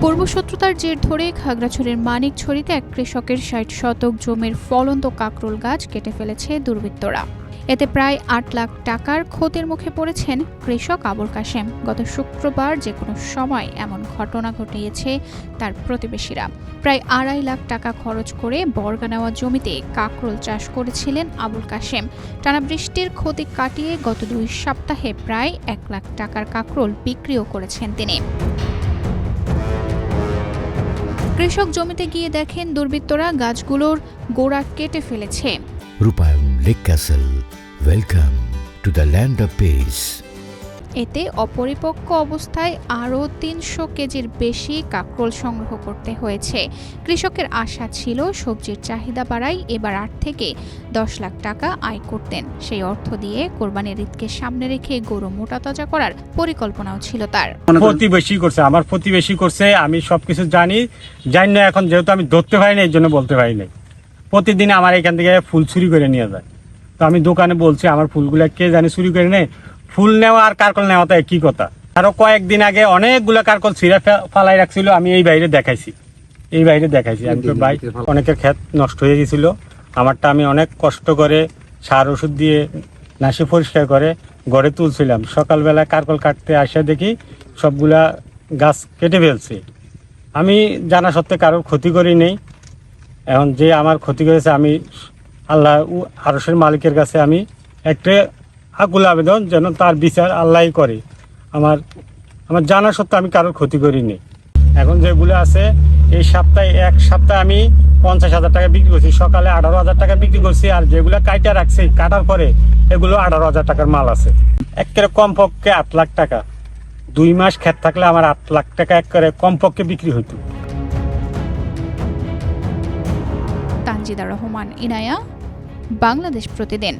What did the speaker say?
পূর্বশত্রুতার জের ধরে খাগড়াছড়ির মানিকছড়িতে এক কৃষকের ৬০ শতক জমির ফলন্ত কাকরোল গাছ কেটে ফেলেছে দুর্বৃত্তরা। এতে প্রায় ৮ লাখ টাকার ক্ষতির মুখে পড়েছেন কৃষক আবুল কাশেম। গত শুক্রবার যে কোনো সময় এমন ঘটনা ঘটিয়েছে তার প্রতিবেশীরা। প্রায় ২.৫ লাখ টাকা খরচ করে বর্গা নেওয়া জমিতে কাকরোল চাষ করেছিলেন আবুল কাশেম। টানা বৃষ্টির ক্ষতি কাটিয়ে গত ২ সপ্তাহে প্রায় ১ লাখ টাকার কাকরোল বিক্রিও করেছেন তিনি। কৃষক জমিতে গিয়ে দেখেন দুর্বৃত্তরা গাছগুলোর গোড়া কেটে ফেলেছে। রূপায়ণ lake castle, welcome to the land of piece. এতে অপরিপক্ক অবস্থায় আরও ৩০০ কেজির বেশি কাকরোল সংগ্রহ করতে হয়েছে। কৃষকের আশা ছিল সবজির চাহিদা বাড়ায় এবার ৮ থেকে ১০ লাখ টাকা আয় করতেন। সেই অর্থ দিয়ে কোরবানির ঈদকে সামনে রেখে গরু মোটা তাজা করার পরিকল্পনাও ছিল তার। আমার প্রতিবেশী করছে, আমি সবকিছু জানি না। এখন যেহেতু আমি ধরতে পারি না, এই জন্য বলতে পারি না। প্রতিদিন আমার এখান থেকে ফুল চুরি করে নিয়ে যায়। তো আমি দোকানে বলছি আমার ফুলগুলা কে জানি চুরি করে নেয়। ফুল নেওয়া আর কারকল নেওয়া তো একই কথা। আরো কয়েকদিন আগে অনেকগুলো কারকল ছিঁড়ে ফালাই রাখছিল, আমি এই বাইরে দেখাইছি। আমি তো ভাই, অনেকের ক্ষেত নষ্ট হয়ে গেছিল। আমারটা আমি অনেক কষ্ট করে সার ওষুধ দিয়ে নাশি পরিষ্কার করে ঘরে তুলছিলাম। সকালবেলা কারকল কাটতে আসে দেখি সবগুলা গাছ কেটে ফেলছে। আমি জানা সত্ত্বে কারোর ক্ষতি করি নেই। এখন যে আমার ক্ষতি করেছে, আমি আল্লাহ আরশের মালিকের কাছে আমি একটা আকুল আবেদন যেন তার বিচার আল্লাহ করে। আমার জানা সত্ত্বেও আমি কারোর ক্ষতি করিনি। এখন যেগুলো আছে এই এক সপ্তাহে আমি ৫০,০০০ টাকা বিক্রি করছি। সকালে ১৮,০০০ টাকা বিক্রি করছি। আর যেগুলো কাইটা রাখছি, কাটার পরে এগুলো ১৮,০০০ টাকার মাল আছে। একেবারে কমপক্ষে ৮ লাখ টাকা। ২ মাস ক্ষেত থাকলে আমার ৮ লাখ টাকা একেবারে কমপক্ষে বিক্রি হইতো। তানজিদা রহমান, ইনায়া, বাংলাদেশ প্রতিদিন।